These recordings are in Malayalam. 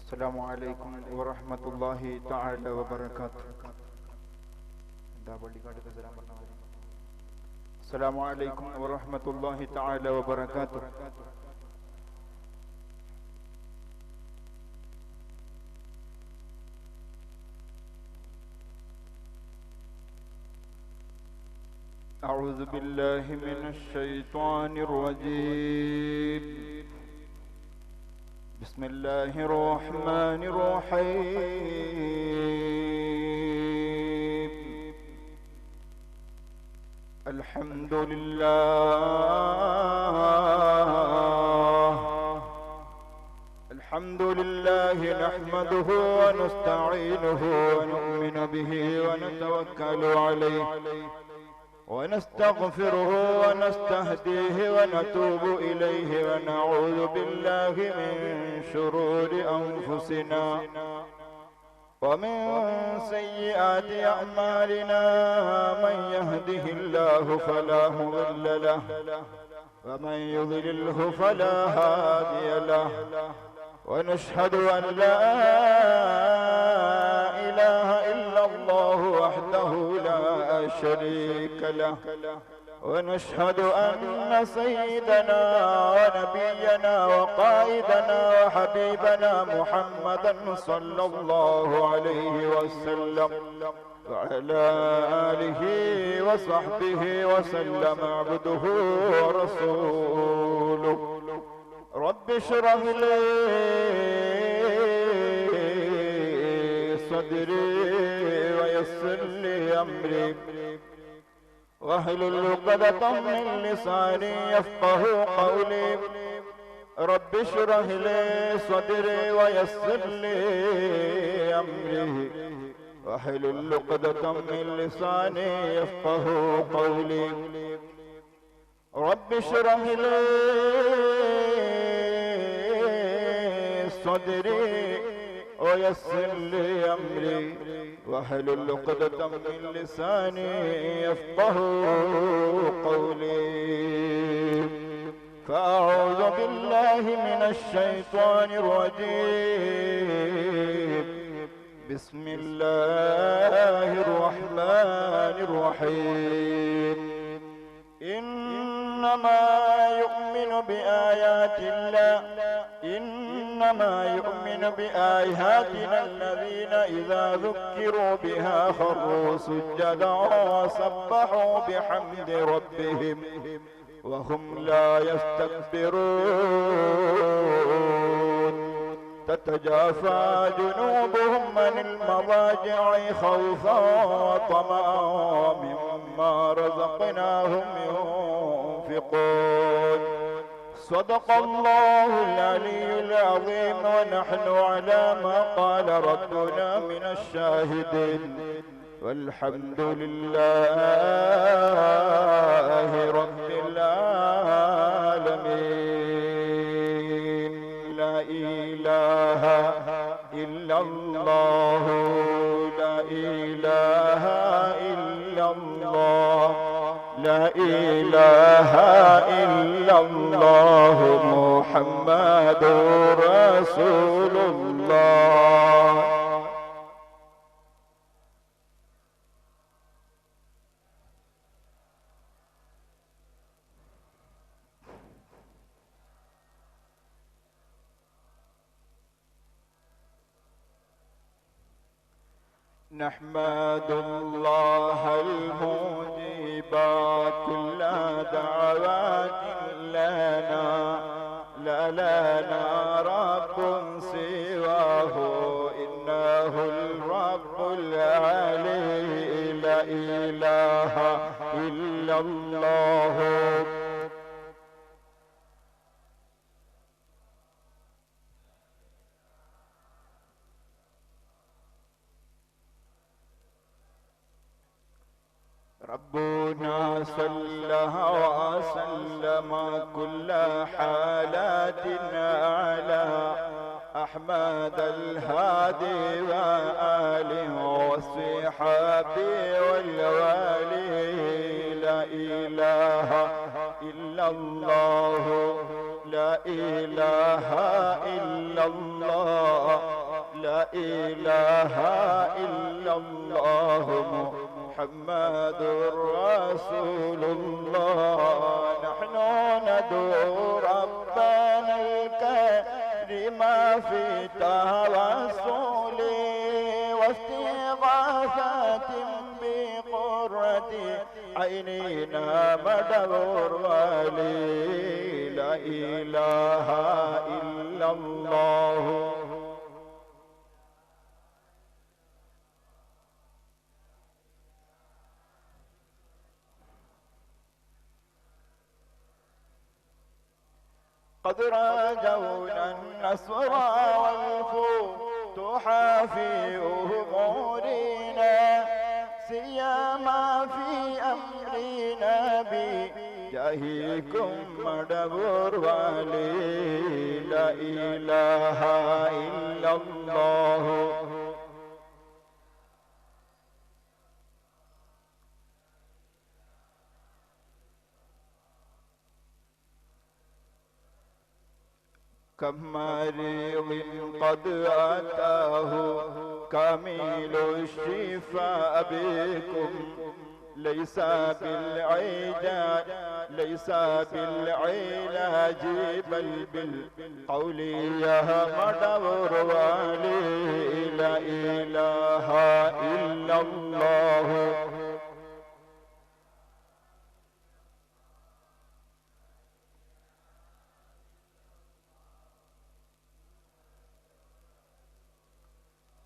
السلام عليكم ورحمة الله تعالى وبركاته. السلام عليكم ورحمة الله تعالى وبركاته. أعوذ بالله من الشيطان الرجيم. بسم الله الرحمن الرحيم. الحمد لله نحمده ونستعينه ونؤمن به ونتوكل عليه ونستغفره ونستهديه ونتوب إليه ونعوذ بالله من شرور أنفسنا ومن سيئات أعمالنا. من يهده الله فلا مضل له ومن يضلله فلا هادي له. ونشهد أن لا إله إلا الله وحده لا شريك له. ونشهد أن سيدنا ونبينا وقائدنا وحبيبنا محمدا صلى الله عليه وسلم وعلى آله وصحبه وسلم عبده ورسوله. رب اشرح لي صدري ويسر لي أمري واحلل عقدة من لساني يفقه قولي. رب اشرح لي صدري ويسر لي أمري واحلل عقدة من لساني يفقه قولي. رب اشرح لي صدري ويسر لي أمري واحلل عقدة من لساني يفقه قولي. فأعوذ بالله من الشيطان الرجيم. بسم الله الرحمن الرحيم. إنما يؤمن بآياتنا الذين إذا ذكروا بها خروا سجدا وسبحوا بحمد ربهم وهم لا يستكبرون. تتجافى جنوبهم عن المضاجع خوفا وطمعا مما رزقناهم ينفقون. صدق الله العلي العظيم ونحن على ما قال ربنا من الشاهدين والحمد لله رب العالمين. لا إله إلا الله لا إله إلا الله لا إله إلا الله محمد رسول الله. نحمد الله المجيب كل دعوات لنا لا لنا رب سواه إنه الرب العلي. لا إله إلا الله ربنا صلى وسلم كل حالاتنا على أحمد الهادي وآله وصحبه والوالي. لا إله إلا الله لا إله إلا الله لا إله إلا الله محمد رسول الله نحن ندعو ربنا الكريم في توسل واستغاثة بقرة عيننا مدبر ولي لا إله إلا الله قد راجونا النصر والفتوح في أمورنا سيما في أمرنا بجاهكم مدبر ولي لا إله إلا الله كم مريض قد أتاه كامل الشفاء بكم ليس بالعلاج بل بالقول يا مدبر ولي لا إله إلا الله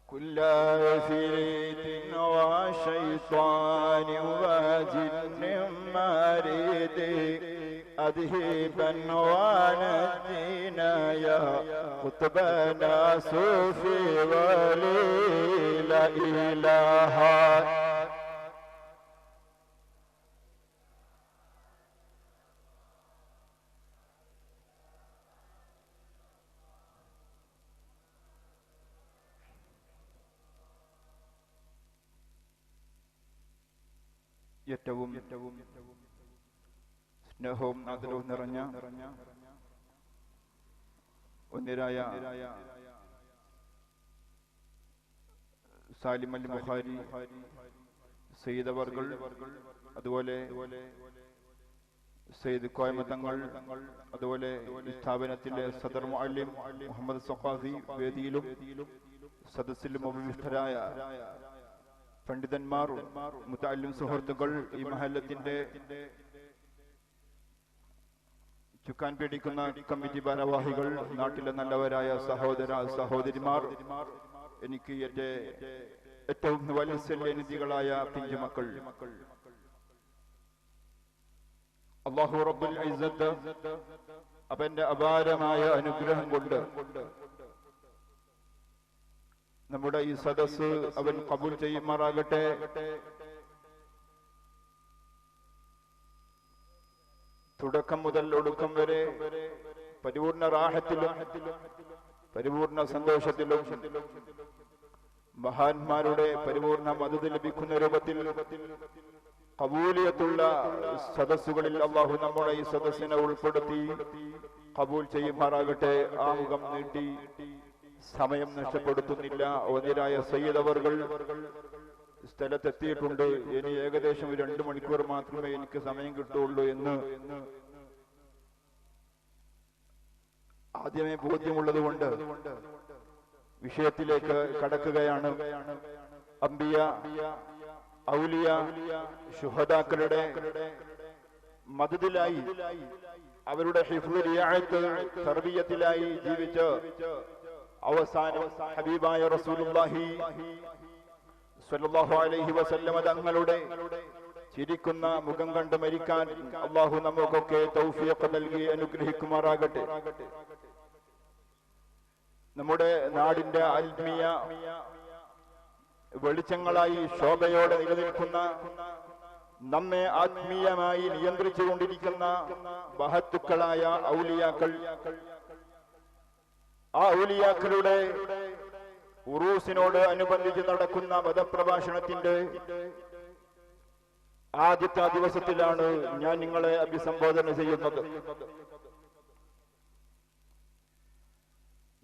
كل عفريت وشيطان وجن مريد أذهبا ونجينا يا قطبنا صوفي ولي لا إله ഏറ്റവും സ്നേഹവും ആദരവും നിറഞ്ഞ ഒന്നിരായ സാലിം അൽ ബുഖാരി സയ്യിദ് അവർകൾ അതുപോലെ സയ്യിദ് കോയമത്തങ്ങൾ അതുപോലെ സ്ഥാപനത്തിലെ സദർ മുഅല്ലിം മുഹമ്മദ് സഖാഫി വേദിയിലും സദസ്സിലും ഉപവിഷ്ടരായ പണ്ഡിതന്മാർ മുതഅല്ലിം സുഹൃത്തുക്കൾ ഈ മഹല്ലത്തിന്റെ ചുക്കാൻ പിടിക്കുന്ന കമ്മിറ്റി ഭാരവാഹികൾ നാട്ടിലെ നല്ലവരായ സഹോദര സഹോദരിമാർ എനിക്ക് എന്റെ ഏറ്റവും വാത്സല്യനിധികളായ പിഞ്ചുമക്കൾ അല്ലാഹു റബ്ബുൽ ഇസ്സത്ത് അവന്റെ അപാരമായ അനുഗ്രഹം കൊണ്ട് നമ്മുടെ ഈ സദസ്സ് അവൻ കബൂൽ ചെയ്യുമാറാകട്ടെ. തുടക്കം മുതൽ ഒടുക്കം വരെ പരിപൂർണ റാഹത്തിലും പരിപൂർണ സന്തോഷത്തിലും മഹാന്മാരുടെ പരിപൂർണ മദദ് ലഭിക്കുന്ന രൂപത്തിൽ കബൂലിയത്തുള്ള സദസ്സുകളിൽ അല്ലാഹു നമ്മുടെ ഈ സദസ്സിനെ ഉൾപ്പെടുത്തി കബൂൽ ചെയ്യുമാറാകട്ടെ. ആമുഖം നീട്ടി സമയം നഷ്ടപ്പെടുത്തുന്നില്ല. ഒന്നിരായ സയ്യിദ് അവർകൾ സ്ഥലത്തെത്തിയിട്ടുണ്ട്. ഇനി ഏകദേശം 2 മണിക്കൂർ മാത്രമേ എനിക്ക് സമയം കിട്ടുള്ളൂ എന്ന് ആദ്യമേ ബോധ്യമുള്ളത് കൊണ്ട് വിഷയത്തിലേക്ക് കടക്കുകയാണ്. അംബിയ, ഔലിയ, ശുഹദാക്കളുടെ മദദിലായി അവരുടെ ഹിഫ്ള് റിയാഅത്ത് തർബിയത്തിലായി ജീവിച്ച് അവസാനം ഹബീബായ റസൂലുള്ളാഹി സ്വല്ലല്ലാഹു അലൈഹി വസല്ലമ തങ്ങളുടെ ചിരിക്കുന്ന മുഖം കണ്ട് മരിക്കാൻ അല്ലാഹു നമുക്കൊക്കെ തൗഫീഖ് നൽകി അനുഗ്രഹിക്കുമാറാകട്ടെ. നമ്മുടെ നാടിന്റെ ആത്മീയ വെളിച്ചങ്ങളായി ശോഭയോടെ നിലനിൽക്കുന്ന, നമ്മെ ആത്മീയമായി നിയന്ത്രിച്ചുകൊണ്ടിരിക്കുന്ന മഹത്തുക്കളായ ഔലിയാക്കൾ, ആ ഔലിയാക്കളുടെ ഉറൂസിനോട് അനുബന്ധിച്ച് നടക്കുന്ന മതപ്രഭാഷണത്തിന്റെ ആദ്യത്തെ ദിവസത്തിലാണ് ഞാൻ നിങ്ങളെ അഭിസംബോധന ചെയ്യുന്നത്.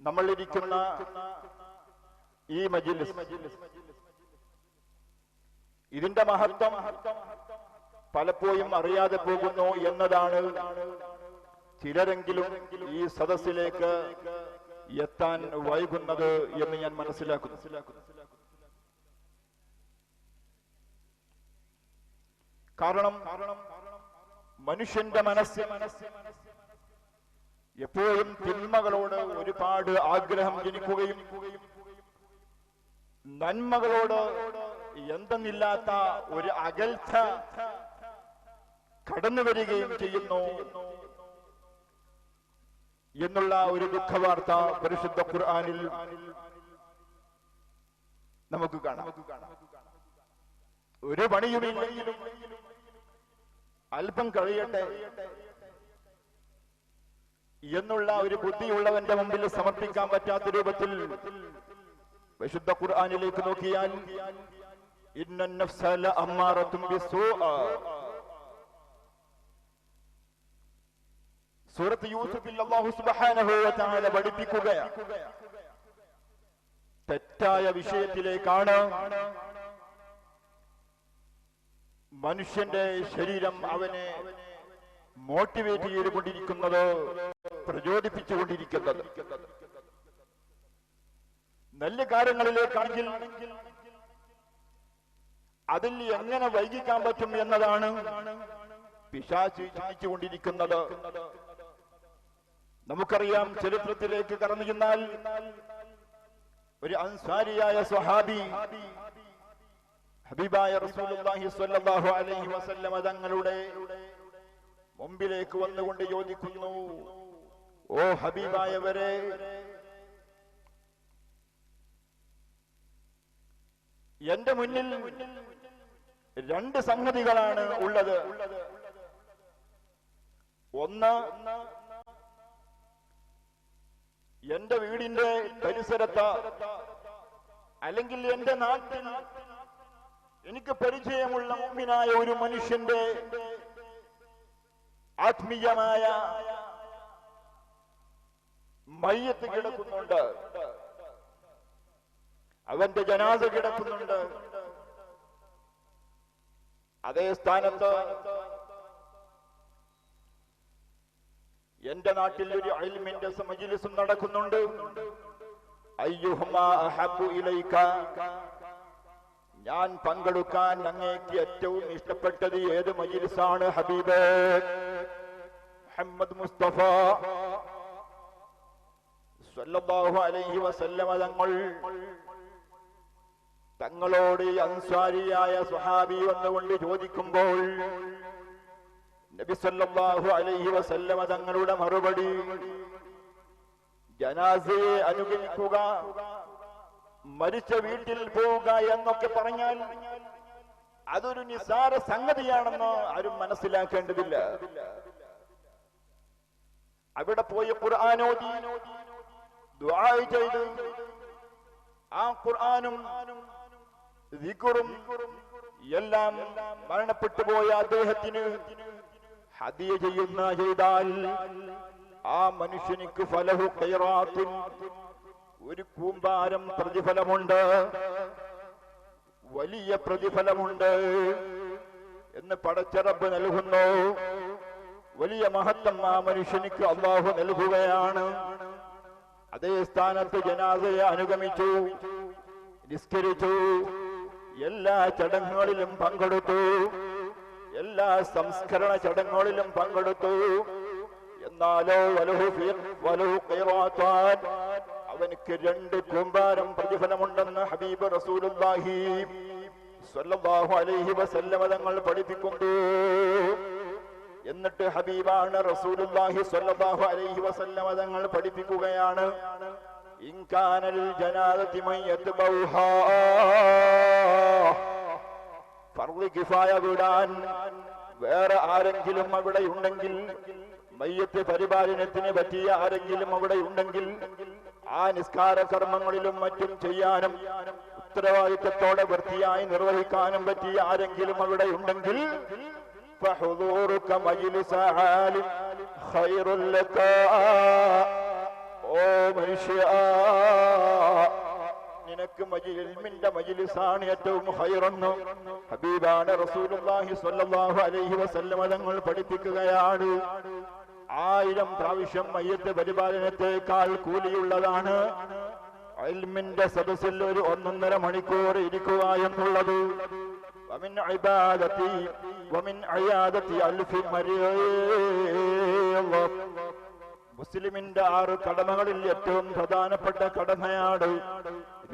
നമ്മളിരിക്കുന്ന ഈ മജ്ലിസ്. ഇതിന്റെ മഹത്വം പലപ്പോഴും അറിയാതെ പോകുന്നു എന്നതാണ് ചിലരെങ്കിലും ഈ സദസ്സിലേക്ക് എത്താൻ വൈകുന്നത് എന്ന് ഞാൻ മനസ്സിലാക്കുന്നു. കാരണം മനുഷ്യന്റെ മനസ്സ് എപ്പോഴും തിന്മകളോട് ഒരുപാട് ആഗ്രഹം ജനിക്കുകയും നന്മകളോട് എന്തെന്നില്ലാത്ത ഒരു അകൽച്ച കടന്നു വരികയും ചെയ്യുന്നു എന്നുള്ള ഒരു ദുഃഖവാർത്ത പരിശുദ്ധ ഖുർആനിൽ നമുക്ക് കാണാം. ഒരു പണിയുമില്ലെങ്കിലും അല്പം കഴിയട്ടെ എന്നുള്ള ഒരു ബുദ്ധിയുള്ളവന്റെ മുമ്പിൽ സമർപ്പിക്കാൻ പറ്റാത്ത രൂപത്തിൽ വിശുദ്ധ ഖുർആനിലേക്ക് നോക്കിയാൽ ഇന്നൻ നഫ്സ ലഅമ്മാറത്തും ബിസ്സൂഅ, സൂറത്ത് യൂസുഫിൽ അല്ലാഹു സുബ്ഹാനഹു വ തആല പഠിപ്പിക്കുകയാണ്. തെറ്റായ വിഷയത്തിലേക്കാണ് മനുഷ്യന്റെ ശരീരം അവനെ മോട്ടിവേറ്റ് ചെയ്തുകൊണ്ടിരിക്കുന്നത്, പ്രചോദിപ്പിച്ചുകൊണ്ടിരിക്കുന്നത്. നല്ല കാര്യങ്ങളിലേക്കാണെങ്കിൽ അതിൽ എങ്ങനെ വൈകിക്കാൻ പറ്റും എന്നതാണ് പിശാച് ചിന്തിച്ചുകൊണ്ടിരിക്കുന്നത്. നമുക്കറിയാം, ചരിത്രത്തിലേക്ക് കടന്നു ചെന്നാൽ ഒരു അൻസാരിയായ സ്വഹാബി ഹബീബായ റസൂലുള്ളാഹി സ്വല്ലല്ലാഹു അലൈഹി വസല്ലമ തങ്ങളുടെ മുമ്പിലേക്ക് വന്നുകൊണ്ട് ചോദിക്കുന്നു, ഓ ഹബീബായവരെ, എന്റെ മുന്നിൽ രണ്ട് സംഗതികളാണ് ഉള്ളത്. ഒന്ന്, എന്റെ വീടിന്റെ പരിസരത്ത് അല്ലെങ്കിൽ എന്റെ നാട്ടിൽ എനിക്ക് പരിചയമുള്ള മുഅ്മിനായ ഒരു മനുഷ്യന്റെ ആത്മീയമായ മയ്യത്ത് കിടക്കുന്നുണ്ട്, അവന്റെ ജനാസ കിടക്കുന്നുണ്ട്. അതേ സ്ഥാനത്ത് എന്റെ നാട്ടിൽ ഒരു ഇൽമിന്റെ മജ്ലിസും നടക്കുന്നുണ്ട്. അയ്യുഹുമാ അഹബ്ബു ഇലൈക, ഞാൻ പങ്കെടുക്കാൻ അങ്ങേക്ക് ഏറ്റവും ഇഷ്ടപ്പെട്ടത് ഏത് മജ്ലിസാണ് ഹബീബേ മുഹമ്മദ് മുസ്തഫ സ്വല്ലല്ലാഹു അലൈഹി വസല്ലമ തങ്ങളോട് അൻസാരിയായ സ്വഹാബി വന്നുകൊണ്ട് ചോദിക്കുമ്പോൾ നബി സല്ലല്ലാഹു അലൈഹി വസല്ലമ തങ്ങളുടെ മറുപടി, ജനാസയെ അനുഗമിക്കുക, മരിച്ച വീട്ടിൽ പോവുക എന്നൊക്കെ പറഞ്ഞാൽ അതൊരു നിസാര സംഗതിയാണെന്ന് ആരും മനസ്സിലാക്കേണ്ടതില്ല. അവിടെ പോയി ഖുർആനോദി ദുആ ചെയ്ത് ആ ഖുർആനും ദിക്റും എല്ലാം മരണപ്പെട്ടു പോയ അദ്ദേഹത്തിന് ഹദിയ ചെയ്താൽ ആ മനുഷ്യനിക്ക് ഫലഹു ഖൈറാത്തുൻ, ഒരു കൂമ്പാരം പ്രതിഫലമുണ്ട്, വലിയ പ്രതിഫലമുണ്ട് എന്ന് പടച്ച റബ്ബ് നൽകുന്നു. വലിയ മഹത്വം ആ മനുഷ്യനിക്ക് അല്ലാഹു നൽകുകയാണ്. അതേ സ്ഥാനത്ത് ജനാസയെ അനുഗമിച്ചു, നിസ്കരിച്ചു, എല്ലാ ചടങ്ങുകളിലും പങ്കെടുത്തു, എല്ലാ സംസ്കരണ ചടങ്ങുകളിലും പങ്കെടുത്തു. എന്നാലോ വലഹു ഖൈറാത്താൻ, അവനക്ക് 2 കൂമ്പാരം പ്രതിഫലമുണ്ടെന്ന് ഹബീബ് റസൂലുള്ളാഹി സ്വല്ലല്ലാഹു അലൈഹി വസല്ലമ തങ്ങൾ പഠിപ്പിക്കുന്നു. എന്നിട്ട് ഹബീബാണ് റസൂലുള്ളാഹി സ്വല്ലല്ലാഹു അലൈഹി വസല്ലമ തങ്ങൾ പഠിപ്പിക്കുകയാണ്, ഇൻകാനൽ ജനാദതി മയ്യത്ബൗഹാ, ഫർള് കിഫായ വിടാൻ വേറെ ആരെങ്കിലും അവിടെ ഉണ്ടെങ്കിൽ, മയ്യത്ത് പരിപാലനത്തിന് പറ്റിയ ആരെങ്കിലും അവിടെ ഉണ്ടെങ്കിൽ, ആ നിസ്കാര കർമ്മങ്ങളിലും മറ്റും ചെയ്യാനും ഉത്തരവാദിത്തത്തോടെ വൃത്തിയായി നിർവഹിക്കാനും പറ്റിയ ആരെങ്കിലും അവിടെ ഉണ്ടെങ്കിൽ, ഫഹുദൂറുക മജ്ലിസ ആലിം ഖൈറുൽ ലക, ഓ മനുഷ്യ, നിനക്ക് ഇൽമിന്റെ മജ്ലിസാണ് ഏറ്റവും ഖൈറെന്ന് ഹബീബാന റസൂലുള്ളാഹി സ്വല്ലല്ലാഹു അലൈഹി വസല്ലം തങ്ങൾ പഠിപ്പിക്കുകയാണ്. 1000 പ്രാവശ്യം മയ്യത്ത് പരിപാലനത്തെക്കാൾ കൂലിയുള്ളതാണ് ഇൽമിന്റെ സദസ്സിൽ ഒരു 1.5 മണിക്കൂർ ഇരിക്കുക എന്നുള്ളത്. വമിൻ ഇബാദതി വമിൻ അയാദതി അൽഫി മരീദ്. മുസ്ലിമിന്റെ 6 കടമകളിൽ ഏറ്റവും പ്രധാനപ്പെട്ട കടമയാണ്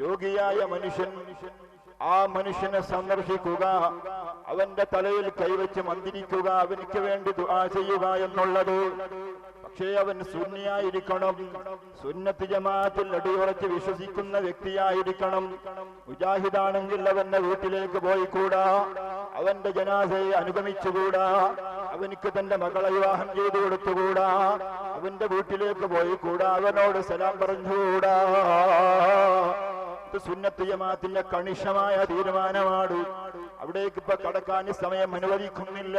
രോഗിയായ മനുഷ്യൻ. ആ മനുഷ്യനെ സന്ദർശിക്കുക, അവന്റെ തലയിൽ കൈവച്ച് മന്ത്രിക്കുക, അവനിക്ക് വേണ്ടി ദുആ ചെയ്യുക എന്നുള്ളത്. പക്ഷേ അവൻ സുന്നിയായിരിക്കണം, സുന്നത്ത് ജമാഅത്തിൽ അടിയുറച്ച് വിശ്വസിക്കുന്ന വ്യക്തിയായിരിക്കണം. മുജാഹിദാണെങ്കിൽ അവന്റെ വീട്ടിലേക്ക് പോയിക്കൂടാ, അവന്റെ ജനാസയെ അനുഗമിച്ചുകൂടാ, അവനിക്ക് തന്റെ മകളെ വിവാഹം ചെയ്തു കൊടുത്തുകൂടാ, അവന്റെ വീട്ടിലേക്ക് പോയിക്കൂടാ, അവനോട് സലാം പറഞ്ഞുകൂടാ. സുന്നത്ത് ജമാഅത്തിന്റെ കണിശമായ തീരുമാനമാണ്. അവിടേക്ക് ഇപ്പൊ കടക്കാൻ സമയം അനുവദിക്കുന്നില്ല.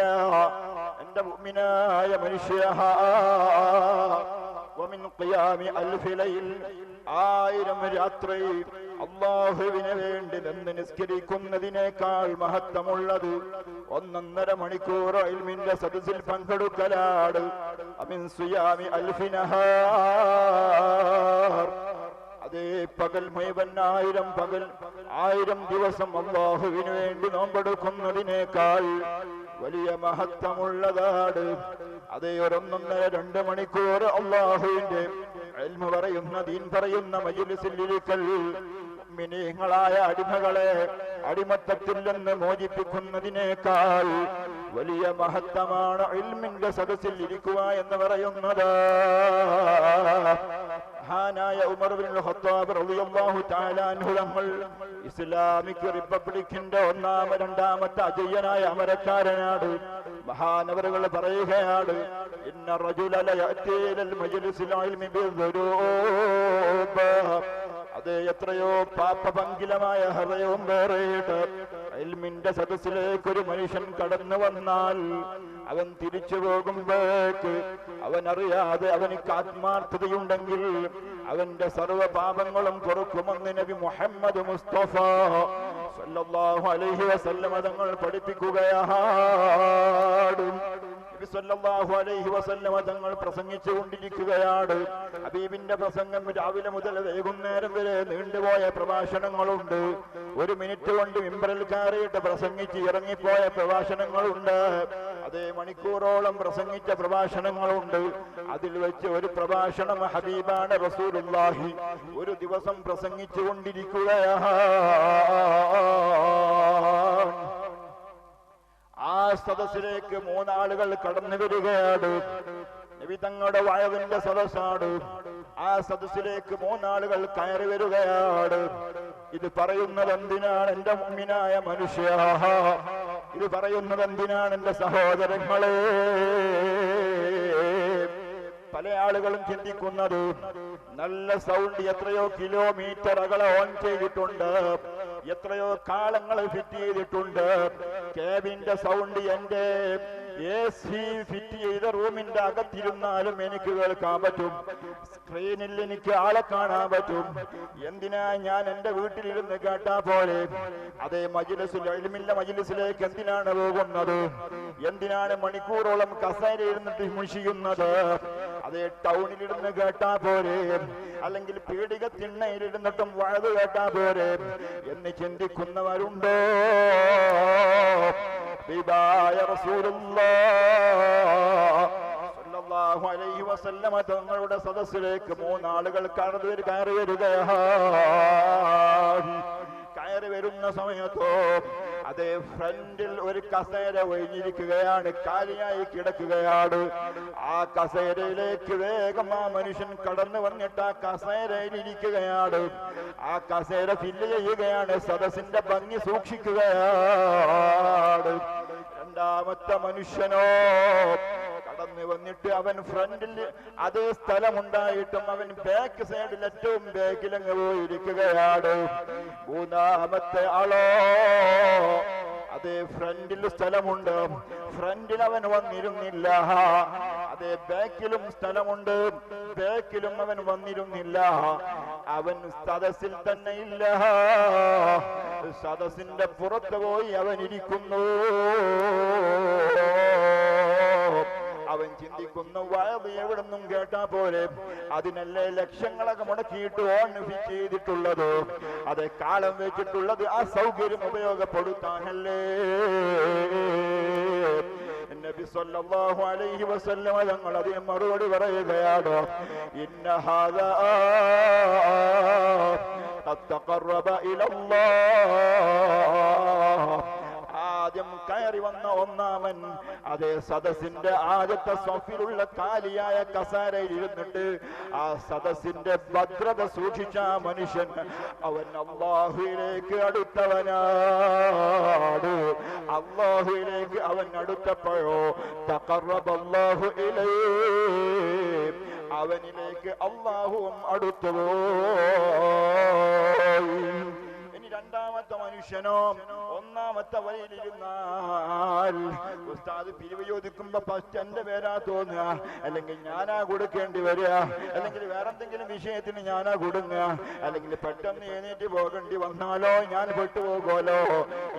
എന്റെ മുഅ്മിനായ മനുഷ്യ, വമിൻ ഖിയാമി അൽഫി ലൈൽ, 1000 രാത്രി അല്ലാഹുവിനെ വേണ്ടി നിന്ന് നിസ്കരിക്കുന്നതിനേക്കാൾ മഹത്വമുള്ളത് 1.5 മണിക്കൂർ ഇൽമിന്റെ സദസ്സിൽ പങ്കെടുക്കലാണ്. അമിൻ സിയാമി അൽഫി നഹാർ, അതേ പകൽ മുഴുവൻ 1000 പകൽ 1000 ദിവസം അല്ലാഹുവിന് വേണ്ടി നോമ്പെടുക്കുന്നതിനേക്കാൾ വലിയ മഹത്വമുള്ളതാണ്. അതേ 1.5-2 മണിക്കൂർ അല്ലാഹുവിന്റെ ഇൽമു പറയുന്ന ദീൻ പറയുന്ന മജ്ലിസിൽ ഇരിക്കൽ മുഅ്മിനീങ്ങളായ അടിമകളെ അടിമത്തത്തിൽ നിന്ന് മോചിപ്പിക്കുന്നതിനേക്കാൾ വലിയ മഹത്വമാണ് ഇൽമിന്റെ സദസ്സിൽ ഇരിക്കുക എന്ന് പറയുന്നത്. മഹാനായ ഉമർ ഇബ്നുൽ ഖത്താബ് റളിയല്ലാഹു തആല അൻഹു തങ്ങൾ ഇസ്ലാമിക് റിപ്പബ്ലിക്കിന്റെ 2ാമത്തെ അജയ്യനായ അമരക്കാരനാണ്. മഹാനവറുകൾ പറയുകയാണ്, ഇന്ന റജുല ലയഅതി ഇലൽ മജ്ലിസിൽ ഇൽമി ബിദ്ദുരൂബ്. അത് എത്രയോ പാപഭംഗിലമായ ഹൃദയവും വേറെയിട്ട് ഇൽമിന്റെ സദസ്സിലേക്ക് ഒരു മനുഷ്യൻ കടന്നു വന്നാൽ അവൻ തിരിച്ചു പോകുമ്പോഴേക്ക് അവൻ അറിയാതെ അവനിക്ക് ആത്മാർത്ഥതയുണ്ടെങ്കിൽ അവന്റെ സർവ്വ പാപങ്ങളും പൊറുക്കുമെന്ന് നബി മുഹമ്മദ് മുസ്തഫ സല്ലല്ലാഹു അലൈഹി വസല്ലം തങ്ങൾ പഠിപ്പിക്കുകയാണ്. നബി സല്ലല്ലാഹു അലൈഹി വസല്ലം തങ്ങൾ പ്രസംഗിച്ചു കൊണ്ടിരിക്കുകയാണ്. ഹബീബിന്റെ പ്രസംഗം രാവിലെ മുതൽ വൈകുന്നേരം വരെ നീണ്ടുപോയ പ്രഭാഷണങ്ങളുണ്ട്. 1 മിനിറ്റ് കൊണ്ട് മിമ്പറിൽ കയറിയിട്ട് പ്രസംഗിച്ച് ഇറങ്ങിപ്പോയ പ്രഭാഷണങ്ങളുണ്ട്. അതേ മണിക്കൂറോളം പ്രസംഗിച്ച പ്രഭാഷണങ്ങളുണ്ട്. അതിൽ വെച്ച് ഒരു പ്രഭാഷണം ഹബീബാണ് റസൂലുള്ളാഹി ഒരു ദിവസം പ്രസംഗിച്ചു കൊണ്ടിരിക്കുകയാണ്. ആ സദസ്സിലേക്ക് 3 ആളുകൾ കടന്നു വരികയാണ്. നബി തങ്ങളുടെ വയതിന്റെ സദസ്സാണ്. ആ സദസ്സിലേക്ക് 3 ആളുകൾ കയറി വരികയാണ്. ഇത് പറയുന്നത് എന്തിനാണ് എന്റെ മുഅ്മിനായ മനുഷ്യ? ഇത് പറയുന്നത് എന്തിനാണ് എന്റെ സഹോദരങ്ങളെ? പല ആളുകളും ചിന്തിക്കുന്നത് നല്ല സൗണ്ട് എത്രയോ കിലോമീറ്റർ അകലെ ഓൺ ചെയ്തിട്ടുണ്ട്, എത്രയോ കാലങ്ങൾ ഫിറ്റ് ചെയ്തിട്ടുണ്ട്. കേബിന്റെ സൗണ്ട് എന്റെ AC ഫിറ്റ് ചെയ്ത റൂമിന്റെ അകത്തിരുന്നാലും എനിക്ക് കേൾക്കാൻ പറ്റും. സ്ക്രീനിൽ എനിക്ക് ആളെ കാണാൻ പറ്റും. എന്തിനാ ഞാൻ എന്റെ വീട്ടിലിരുന്ന് കേട്ടാ പോലെ? അതേ മജ്ലിസുൽ ഇൽമിന്റെ മജ്ലിസിലേക്ക് എന്തിനാണ് പോകുന്നത്? എന്തിനാണ് മണിക്കൂറോളം കസേരയിരുന്നിട്ട് മുഷിയുന്നത്? അതേ ടൗണിലിരുന്ന് കേട്ടാ പോരെ, അല്ലെങ്കിൽ പീഡിക തിണ്ണയിലിരുന്നിട്ടും വഴുത് കേട്ടാ പോരെ എന്ന് ചിന്തിക്കുന്നവരുണ്ടോ? ഹബീബായ റസൂലുള്ളാഹി സ്വല്ലല്ലാഹു അലൈഹി വസല്ലം തങ്ങളുടെ സദസ്സിലേക്ക് 3 ആളുകൾ കയറി വരികയാണ്. കയറി വരുന്ന സമയത്തോ അതേ ഫ്രണ്ടിൽ ഒരു കസേര ഒഴിഞ്ഞിരിക്കുകയാണ്, കാലിയായി കിടക്കുകയാണ്. ആ കസേരയിലേക്ക് വേഗം ആ മനുഷ്യൻ കടന്നു വന്നിട്ട് ആ കസേരയിൽ ഇരിക്കുകയാണ്. ആ കസേര ഫില്ല് ചെയ്യുകയാണ്, സദസ്സിന്റെ ഭംഗി സൂക്ഷിക്കുകയാണ്. 2ാമത്തെ മനുഷ്യനോ കടന്നു വന്നിട്ട് അവൻ ഫ്രണ്ടിൽ അതേ സ്ഥലമുണ്ടായിട്ടും അവൻ ബാക്ക് സൈഡിൽ ഏറ്റവും ബാക്കിലങ്ങ് പോയിരിക്കുകയാണ്. 3ാമത്തെ ആളോ അതേ ഫ്രണ്ടിൽ സ്ഥലമുണ്ട്, ഫ്രണ്ടിൽ അവൻ വന്നിരുന്നില്ല. അതേ ബാക്കിലും സ്ഥലമുണ്ട്, ബാക്കിലും അവൻ വന്നിരുന്നില്ല. അവൻ സദസ്സിൽ തന്നെ ഇല്ല, സദസ്സിന്റെ പുറത്ത് പോയി അവൻ ഇരിക്കുന്നു. അവൻ ചിന്തിക്കുന്നു, വയത് എവിടുന്നും കേട്ടാ പോലെ, അതിനല്ലേ ലക്ഷങ്ങളൊക്കെ മുടക്കിയിട്ട് ഓൺ ഫിറ്റ് ചെയ്തിട്ടുള്ളത്, അതെ കാലം വെച്ചിട്ടുള്ളത് ആ സൗകര്യം ഉപയോഗപ്പെടുത്താനല്ലേ. നബി സല്ലല്ലാഹു അലൈഹി വസല്ലം തങ്ങൾ അതിന് മറുപടി പറയുകയാണ്, ഇന്ന ഹാദാ ഖദ് തഖറബ ഇലല്ലാഹ്. ആദ്യം കയറി വന്ന ഒന്നാമൻ അതേ സദസ്സിന്റെ ആദ്യത്തെ സഫിലുള്ള കാലിയായ കസാരയിൽ ഇരുന്നിട്ട് ആ സദസ്സിന്റെ ഭദ്രത സൂക്ഷിച്ച മനുഷ്യൻ അവൻ അല്ലാഹുവിലേക്ക് അടുത്തവനാണ്. അല്ലാഹുവിലേക്ക് അവൻ അടുത്തപ്പോഴോ തഖറബല്ലാഹു ഇലൈഹി, അവനിലേക്ക് അല്ലാഹുവും അടുത്തുപോയി. രണ്ടാമത്തെ മനുഷ്യനോ ഒന്നാമത്തെ വരിയിലിരുന്നാൽ ഉസ്താദ് പിരിവ് ചോദിക്കുമ്പോ ഫസ്റ്റ് എന്റെ പേരാ തോന്നുക, അല്ലെങ്കിൽ ഞാനാ കൊടുക്കേണ്ടി വരിക, അല്ലെങ്കിൽ വേറെന്തെങ്കിലും വിഷയത്തിന് ഞാനാ കൊടുങ്ങുക, അല്ലെങ്കിൽ പെട്ടെന്ന് എഴുന്നേറ്റ് പോകേണ്ടി വന്നാലോ ഞാൻ പെട്ടുപോകുമല്ലോ.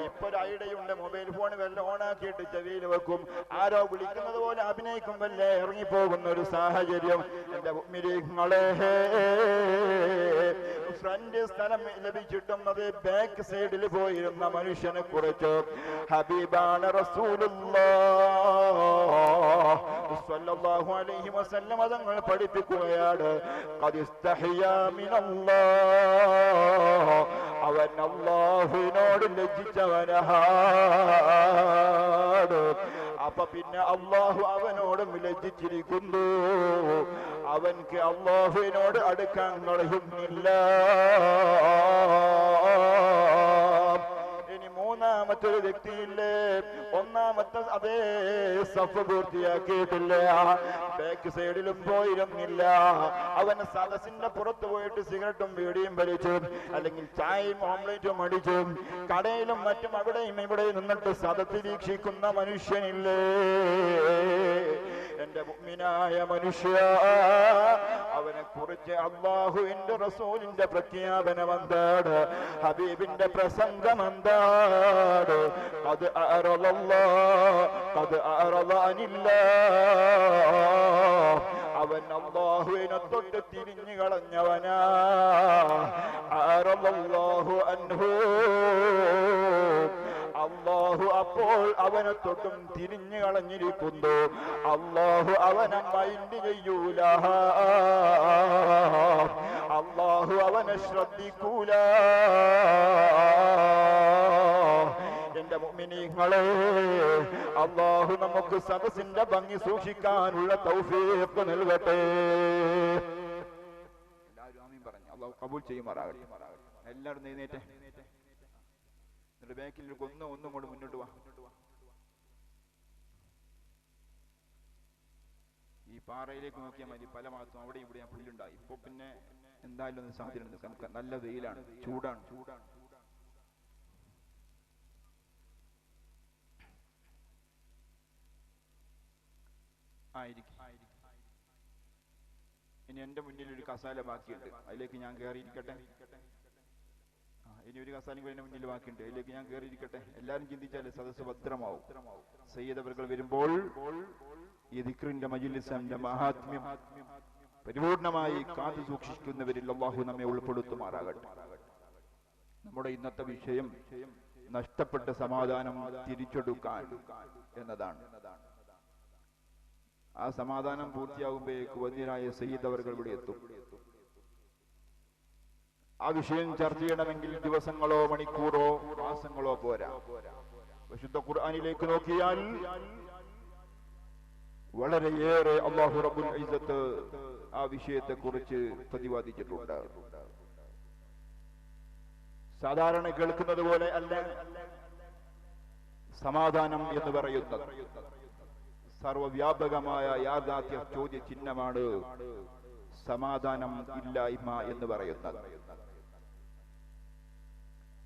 ഇപ്പൊ ഒരു ഐഡിയുണ്ട്, മൊബൈൽ ഫോൺ വല്ല ഓണാക്കിയിട്ട് ചെവിയിൽ വെക്കും, ആരോ വിളിക്കുന്നത് പോലെ അഭിനയിക്കും, വല്ലേ ഇറങ്ങിപ്പോകുന്ന ഒരു സാഹചര്യം. എന്റെ മുഅ്മിനീങ്ങളെ, ഫ്രണ്ട് സ്ഥലം ലഭിച്ചിട്ടും അത് ബാക്ക് സൈഡിൽ പോയിരുന്ന മനുഷ്യനെ കുറിച്ച് ഹബീബാണ് റസൂലുള്ളാഹി സ്വല്ലല്ലാഹു അലൈഹി വസല്ലം തങ്ങൾ പഠിപ്പിക്കുകയാണ്, ഖദ് ഇസ്തഹിയാ മിനല്ലാഹ്, അവൻ അല്ലാഹുവിനോട് ലജ്ജിച്ചവനാണ്. അപ്പൊ പിന്നെ അല്ലാഹു അവനോടും ലജ്ജിച്ചിരിക്കുന്നു, അവൻക്ക് അല്ലാഹുവിനോട് അടുക്കാൻ കഴിയുന്നില്ല. ഇനി മൂന്നാമത്തെ വ്യക്തിയില്ലേ, ഒന്നാമത്തെ അതേ സഫ് പൂർത്തിയാക്കിയിട്ടില്ല, ബാക്ക് സൈഡിലും പോയിരുന്നില്ല, അവൻ സദസ്സിന്റെ പുറത്ത് പോയിട്ട് സിഗരറ്റും ബീഡിയും വലിച്ചു, അല്ലെങ്കിൽ ചായയും ഓംലേറ്റും അടിച്ചു, കടയിലും മറ്റും അവിടെയും ഇവിടെയും നിന്നിട്ട് സദസ്സ് വീക്ഷിക്കുന്ന മനുഷ്യനില്ലേ. എന്റെ മുഅ്മിനായ മനുഷ്യ, അവനെ കുറിച്ച് അല്ലാഹുവിന്റെ റസൂലിന്റെ പ്രഖ്യാപനം എന്താണ്, ഹബീബിന്റെ പ്രസംഗം എന്താണ്? ഖദ് അറളല്ലാഹ് ഖദ് അറള അനില്ലാഹ്, അവൻ അല്ലാഹുവിനെ തൊട്ട് തിരിഞ്ഞു കളഞ്ഞവനാ. അറളല്ലാഹു അൻഹു, അല്ലാഹു അപ്പോൾ അവനെ തൊട്ടും തിരിഞ്ഞു കളഞ്ഞിരിക്കുന്നു. അല്ലാഹു അവനെ മൈൻഡ് ചെയ്യൂല, അല്ലാഹു അവനെ ശ്രദ്ധിക്കൂല. എന്റെ മുഅ്മിനീങ്ങളെ, അല്ലാഹു നമുക്ക് സദസ്സിന്റെ ഭംഗി സൂക്ഷിക്കാനുള്ള തൗഫീഖ് നൽകട്ടെ. എല്ലാവരും ആമീൻ പറഞ്ഞു. അല്ലാഹു കബൂൽ ചെയ്യുമാറാകട്ടെ. എല്ലാവരും എഴുന്നേറ്റേ, ബാക്കിൽ ഒന്നും കൂടെ മുന്നോട്ട് വാ. ഈ പാറയിലേക്ക് നോക്കിയാൽ മതി, പല ഭാഗത്തും അവിടെ ഇവിടെ പുല്ലുണ്ടായി. ഇപ്പൊ പിന്നെ എന്തായാലും ഒന്ന് സാധ്യതയുണ്ട്, നമുക്ക് നല്ല വെയിലാണ്, ചൂടാണ്. ഇനി എന്റെ മുന്നിൽ ഒരു കസാല ബാക്കിയുണ്ട്, അതിലേക്ക് ഞാൻ കയറിയിരിക്കട്ടെ. ഇനി ഒരു കസാലയും കൂടി എന്റെ മുന്നിൽ ബാക്കിയുണ്ട്, അതിലേക്ക് ഞാൻ കയറിയിരിക്കട്ടെ. എല്ലാരും ചിന്തിച്ചാൽ സദസ്സ് ഭദ്രമാവും. സയ്യിദ് അവറുകൾ വരുമ്പോൾ ഈ ദിക്റിന്റെ മജ്‌ലിസിന്റെ മഹാത്മ്യം പരിപൂർണമായി കാത്തു സൂക്ഷിക്കുന്നവരിൽ അല്ലാഹു നമ്മെ ഉൾപ്പെടുത്തുമാറാകട്ടെ. നമ്മുടെ ഇന്നത്തെ വിഷയം നഷ്ടപ്പെട്ട സമാധാനം തിരിച്ചെടുക്കാൻ എന്നതാണ്. ആ സമാധാനം പൂർത്തിയാകുമ്പോഴേക്ക് വന്യരായ സയ്യിദ് അവറുകൾ ഇവിടെ എത്തും. ആ വിഷയം ചർച്ച ചെയ്യണമെങ്കിൽ ദിവസങ്ങളോ മണിക്കൂറോ മാസങ്ങളോ പോരാ. വിശുദ്ധ ഖുർആനിലേക്ക് നോക്കിയാൽ വളരെയേറെ അല്ലാഹു റബ്ബുൽ ഇസ്സത്ത് ആ വിഷയത്തെ കുറിച്ച് പ്രതിപാദിച്ചിട്ടുണ്ട്. സാധാരണ കേൾക്കുന്നത് പോലെ അല്ല സമാധാനം എന്ന് പറയുന്നത്. സർവവ്യാപകമായ യാഥാർത്ഥ്യ ചോദ്യ ചിഹ്നമാണ് സമാധാനം ഇല്ലായ്മ എന്ന് പറയുന്നത്.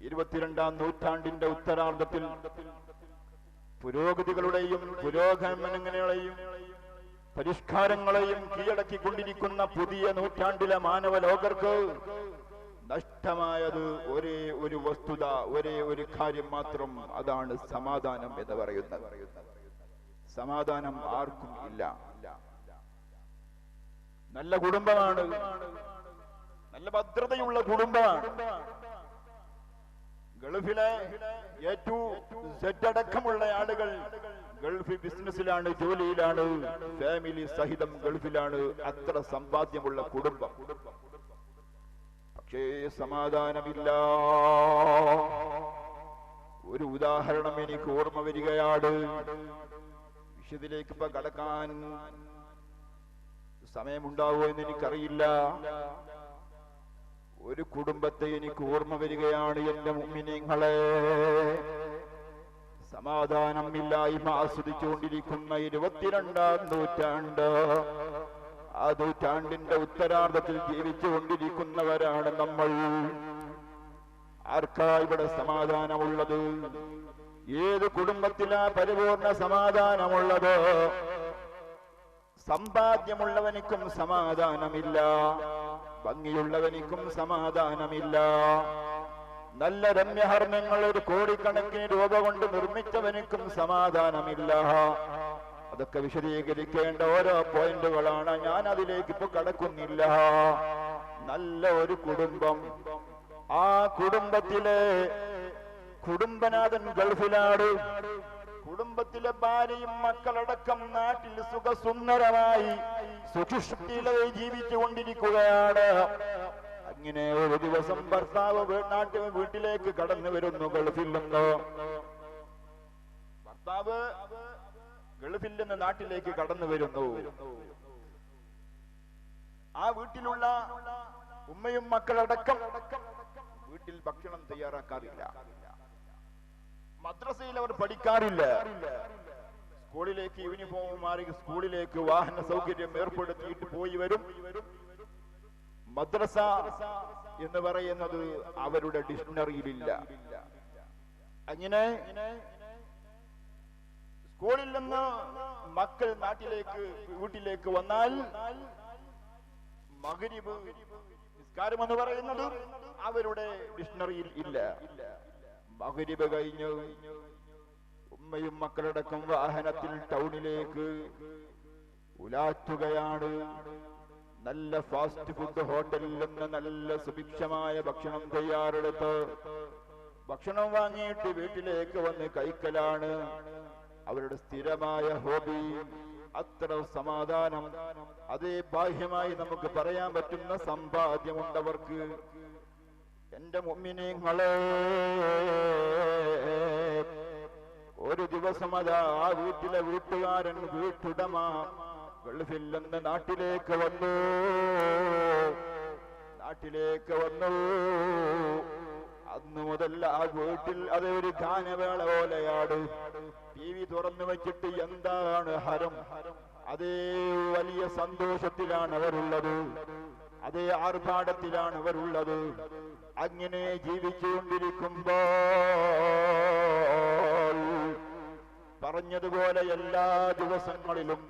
22ാം നൂറ്റാണ്ടിന്റെ ഉത്തരാർദ്ധത്തിൽ പുരോഗതികളുടെയും പുരോഗമനങ്ങളെയും പരിഷ്കാരങ്ങളെയും കീഴടക്കിക്കൊണ്ടിരിക്കുന്ന പുതിയ നൂറ്റാണ്ടിലെ മാനവ ലോകർക്ക് നഷ്ടമായത് ഒരേ ഒരു വസ്തുത, ഒരേ ഒരു കാര്യം മാത്രം. അതാണ് സമാധാനം എന്ന് പറയുന്നത്. സമാധാനം ആർക്കും ഇല്ല. നല്ല കുടുംബമാണ്, നല്ല ഭദ്രതയുള്ള കുടുംബമാണ്. ഗൾഫിലെ അടക്കമുള്ള ആളുകൾ ഗൾഫ് ബിസിനസ്സിലാണ്, ജോലിയിലാണ്, ഫാമിലി സഹിതം ഗൾഫിലാണ്. അത്ര സമ്പാദ്യമുള്ള കുടുംബം. പക്ഷേ സമാധാനമില്ല. ഒരു ഉദാഹരണം എനിക്ക് ഓർമ്മ വരികയാണ്. വിഷയത്തിലേക്ക് ഇപ്പൊ കടക്കാൻ സമയമുണ്ടാവോ എന്ന് എനിക്കറിയില്ല. ഒരു കുടുംബത്തെ എനിക്ക് ഓർമ്മ വരികയാണ്. എന്റെ മുഅ്മിനീങ്ങളെ, സമാധാനം ഇല്ലായ്മ ആസ്വദിച്ചുകൊണ്ടിരിക്കുന്ന 22ാം നൂറ്റാണ്ട്, ആ നൂറ്റാണ്ടിന്റെ ഉത്തരാർദ്ധത്തിൽ ജീവിച്ചുകൊണ്ടിരിക്കുന്നവരാണ് നമ്മൾ. ആർക്കാ ഇവിടെ സമാധാനമുള്ളത്? ഏത് കുടുംബത്തിലാ പരിപൂർണ സമാധാനമുള്ളത്? സമ്പാദ്യമുള്ളവനിക്കും സമാധാനമില്ല, ഭംഗിയുള്ളവനിക്കും സമാധാനമില്ല, നല്ല രമ്യഹർമ്മ്യങ്ങൾ 1 കോടിക്കണക്കിന് രൂപ കൊണ്ട് നിർമ്മിച്ചവനിക്കും സമാധാനമില്ല. അതൊക്കെ വിശദീകരിക്കേണ്ട ഓരോ പോയിന്റുകളാണ്. ഞാൻ അതിലേക്ക് ഇപ്പൊ കടക്കുന്നില്ല. നല്ല ഒരു കുടുംബം, ആ കുടുംബത്തിലെ കുടുംബനാഥൻ ഗൾഫിലാണ്. കുടുംബത്തിലെ ഭാര്യയും മക്കളടക്കം നാട്ടിൽ സുഖസുന്ദരമായി സുഖിഷ്ഠിലായി ജീവിച്ചുകൊണ്ടിരിക്കുകയാണ്. അങ്ങനെ ഒരു ദിവസം ഭർത്താവ് വീട്ടിലേക്ക് കടന്നു വരുന്നു. ഗൾഫിൽ നിന്ന് ഭർത്താവ് ഗൾഫിൽ നിന്ന് നാട്ടിലേക്ക് കടന്നു വരുന്നു. ആ വീട്ടിലുള്ള ഉമ്മയും മക്കളടക്കം വീട്ടിൽ ഭക്ഷണം തയ്യാറാക്കാറില്ല. മദ്രസയിൽ അവർ പഠിക്കാറില്ല. സ്കൂളിലേക്ക് യൂണിഫോം മാറി സ്കൂളിലേക്ക് വാഹന സൗകര്യം ഏർപ്പെടുത്തിയിട്ട് പോയി വരും. മദ്രസ എന്ന് പറയുന്നത് അവരുടെ ഡിക്ഷണറിയിലില്ല. അങ്ങനെ സ്കൂളിൽ നിന്ന് മക്കൾ വീട്ടിലേക്ക് വന്നാൽ മഗ്രിബ് നിസ്കാരം എന്ന് പറയുന്നത് അവരുടെ ഡിക്ഷണറിയിൽ ഇല്ല. മഗ്രിബ് കഴിഞ്ഞു ഉമ്മയും മക്കളടക്കം വാഹനത്തിൽ ടൗണിലേക്ക് ഉലാറ്റുകയാണ്. നല്ല ഫാസ്റ്റ് ഫുഡ് ഹോട്ടലിൽ നിന്ന് നല്ല സുഭിക്ഷമായ ഭക്ഷണം തയ്യാറെടുത്ത് ഭക്ഷണം വാങ്ങിയിട്ട് വീട്ടിലേക്ക് വന്ന് കഴിക്കലാണ് അവരുടെ സ്ഥിരമായ ഹോബി. അത്ര സമാധാനം, അതേ ബാഹ്യമായി നമുക്ക് പറയാൻ പറ്റുന്ന സമ്പാദ്യമുണ്ടവർക്ക്. എന്റെ മുഅ്മിനീങ്ങളെ, ഒരു ദിവസം അതാ ആ വീട്ടിലെ വീട്ടുകാരൻ, വീട്ടുടമ ഗൾഫിൽ നിന്ന് നാട്ടിലേക്ക് വന്നു. അന്നു മുതൽ ആ വീട്ടിൽ അതൊരു ഗാനവേള പോലെയാണ്. TV തുറന്നു വെച്ചിട്ട് എന്താണ് ഹരം, അതേ വലിയ സന്തോഷത്തിലാണ് അവരുള്ളത്, അതേ ആർഭാടത്തിലാണ് അവരുള്ളത്. അങ്ങനെ ജീവിച്ചുകൊണ്ടിരിക്കുമ്പോൾ പറഞ്ഞതുപോലെ എല്ലാ ദിവസങ്ങളിലും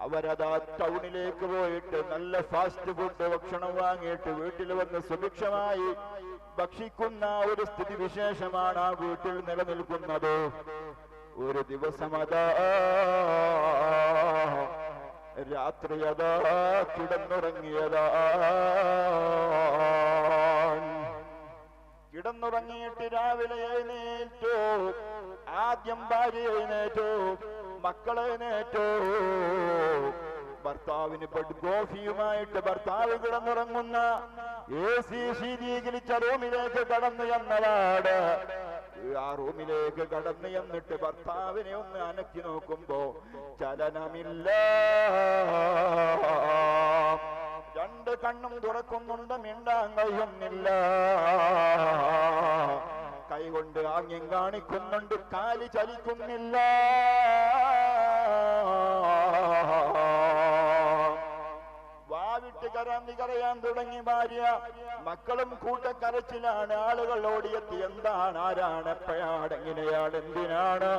അവരതാ ടൗണിലേക്ക് പോയിട്ട് നല്ല ഫാസ്റ്റ് ഫുഡ് ഭക്ഷണം വാങ്ങിയിട്ട് വീട്ടിൽ വന്ന് സുഭിക്ഷമായി ഭക്ഷിക്കുന്ന ഒരു സ്ഥിതി വിശേഷമാണ് ആ വീട്ടിൽ നിലനിൽക്കുന്നത്. ഒരു ദിവസം അതാ രാത്രി അതാ കിടന്നുറങ്ങിയിട്ട് രാവിലെ എഴുന്നേറ്റു. ആദ്യം ഭാര്യ എഴുന്നേറ്റു, മക്കളെ എഴുന്നേറ്റു. ഭർത്താവിന് ബെഡ് കോഫിയുമായിട്ട് ഭർത്താവ് കിടന്നുറങ്ങുന്ന AC ശീതീകരിച്ച റൂമിലേക്ക് കടന്നു എന്നതാണ്. ആ റൂമിലേക്ക് കടന്നു എന്നിട്ട് ഭർത്താവിനെ ഒന്ന് അനക്കി നോക്കുമ്പോ ചലനമില്ല. 2 കണ്ണും തുറക്കുന്നുണ്ട്, മിണ്ടാൻ കഴിയുന്നില്ല. കൈകൊണ്ട് ആംഗ്യം കാണിക്കുന്നുണ്ട്, കാല് ചലിക്കുന്നില്ല. വാവിട്ട് കരയാൻ തുടങ്ങി ഭാര്യ. മക്കളും കൂട്ടക്കരച്ചിലാണ്. ആളുകൾ ഓടിയെത്തി എന്താണ്, ആരാണ്, എപ്പോഴാണ്, എങ്ങനെയാണ്, എന്തിനാണ്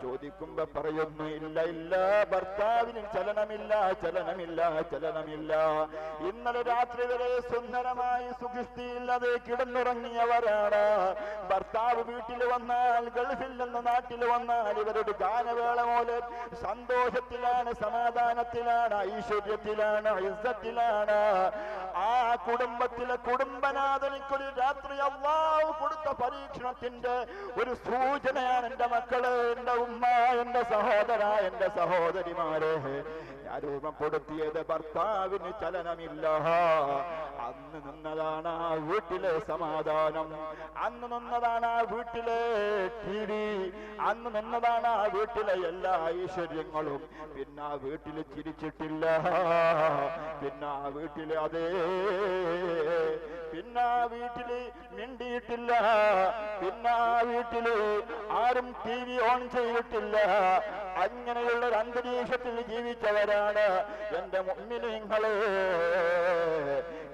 ചോദിക്കുമ്പോ പറയുന്നു ഇല്ല ഇല്ല, ഭർത്താവിന് ചലനമില്ല, ചലനമില്ല, ചലനമില്ല. ഇന്നലെ രാത്രി വരെ സുന്ദരമായി സുഖിഷ്ടിയില്ലാതെ കിടന്നുറങ്ങിയവരാണ്. ഭർത്താവ് വീട്ടിൽ വന്നാൽ, ഗൾഫിൽ നിന്ന് നാട്ടിൽ വന്നാൽ ഇവരുടെ ഗാനവേള പോലെ സന്തോഷത്തിലാണ്, സമാധാനത്തിലാണ്, ഐശ്വര്യത്തിലാണ്, ഇസ്സത്തിലാണ്. ആ കുടുംബത്തിലെ കുടുംബനാഥനിക്കൊരു രാത്രി അല്ലാഹു കൊടുത്ത പരീക്ഷണത്തിന്റെ ഒരു സൂചനയാണ് എന്റെ മക്കള്, എന്റെ ഉമ്മ, എന്റെ സഹോദര, എന്റെ സഹോദരിമാരെ. ഞാൻ ഓർമ്മപ്പെടുത്തിയത് ഭർത്താവിന് ചലനമില്ല. അന്ന് നിന്നതാണ് ആ വീട്ടിലെ സമാധാനം, അന്ന് നിന്നതാണ് ആ വീട്ടിലെ TV, അന്ന് നിന്നതാണ് ആ വീട്ടിലെ എല്ലാ ഐശ്വര്യങ്ങളും. പിന്നെ ആ വീട്ടിൽ ചിരിച്ചിട്ടില്ല, പിന്നെ ആ വീട്ടില് അതേ, പിന്നെ ആ വീട്ടില് മിണ്ടിയിട്ടില്ല, പിന്നെ ആ വീട്ടില് ആരും TV ഓൺ ചെയ്തിട്ടില്ല. അങ്ങനെയുള്ള ഒരു അന്തരീക്ഷത്തിൽ ജീവിച്ചവരാണ് എന്റെ മുഅ്മിനീങ്ങളെ.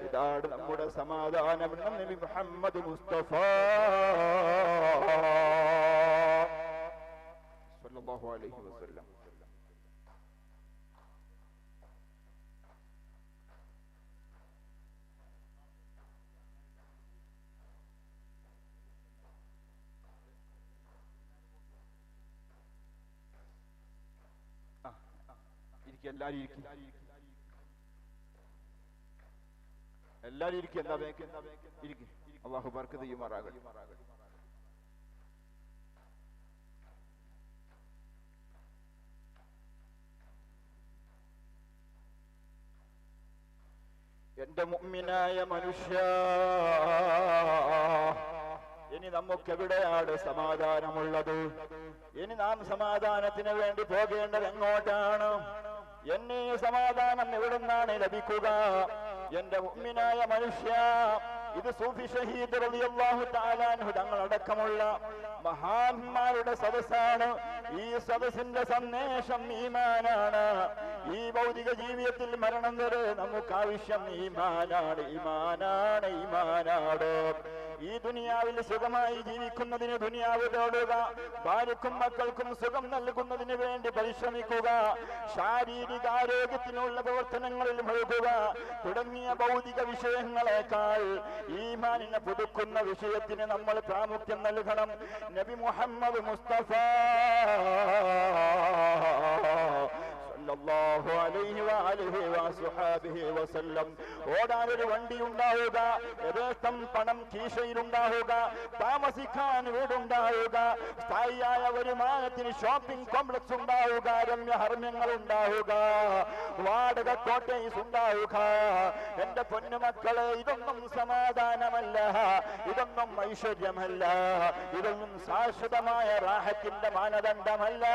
ഇതാണ് നമ്മുടെ സമാധാനം. നബി മുഹമ്മദ് മുസ്തഫ സല്ലല്ലാഹു അലൈഹി വസല്ലം. എല്ലാരും ഇരിക്കും, എല്ലാരും ഇരിക്കും. എന്താ ഇരിക്കും. അല്ലാഹു ബർക്കത്ത് ചെയ്യുമാറാകട്ടെ. എന്റെ മുഅ്മിനായ മനുഷ്യ, ഇനി നമുക്കെവിടെയാണ് സമാധാനമുള്ളത്? ഇനി നാം സമാധാനത്തിന് വേണ്ടി പോകേണ്ടത് എങ്ങോട്ടാണ്? എന്നെ സമാധാനം എവിടുന്നാണ് ലഭിക്കുക? എന്റെ മുഅ്മിനായ മനുഷ്യ, ഇത് സൂഫി ഷഹീദ് റളിയല്ലാഹു തആല അൻഹു തങ്ങളടക്കമുള്ള മഹാന്മാരുടെ സദസ്സാണ്. ഈ സദസ്സിന്റെ സന്ദേശം ഈമാനാണ്. ഈ ഭൗതിക ജീവിതത്തിൽ മരണം വരെ നമുക്ക് ആവശ്യം ഈമാനാണ്, ഈമാനാണ്, ഈമാനാണ്. ഈ ദുനിയാവിൽ സുഖമായി ജീവിക്കുന്നതിന് ദുനിയാവ് തേടുക, ഭാര്യക്കും മക്കൾക്കും സുഖം നൽകുന്നതിന് വേണ്ടി പരിശ്രമിക്കുക, ശാരീരിക ആരോഗ്യത്തിനുള്ള പ്രവർത്തനങ്ങളിൽ മുഴുകുക തുടങ്ങിയ ഭൗതിക വിഷയങ്ങളെക്കാൾ ഈമാനിനെ പുതുക്കുന്ന വിഷയത്തിന് നമ്മൾ പ്രാമുഖ്യം നൽകണം. നബി മുഹമ്മദ് മുസ്തഫ സല്ലല്ലാഹു അലൈഹി വഅലിഹി വസഹബിഹി വസല്ലം ഓടാനൊരു വണ്ടി ഉണ്ടാവുക, യഥേഷ്ടം പണം കീശയിലുണ്ടാവുക, താമസിക്കാൻ വീടുണ്ടാവുക, സ്ഥായിയായ വരുമാനത്തിന് ഷോപ്പിംഗ് കോംപ്ലക്സ് ഉണ്ടാവുക, രമ്യഹർമ്മ്യങ്ങൾ ഉണ്ടാവുക, വാടക കോട്ടേഴ്സ് ഉണ്ടാവുക. എന്റെ പൊന്നുമക്കളെ, ഇതൊന്നും സമാധാനമല്ല, ഇതൊന്നും ഐശ്വര്യമല്ല, ഇതൊന്നും ശാശ്വതമായ റാഹത്തിന്റെ മാനദണ്ഡമല്ല.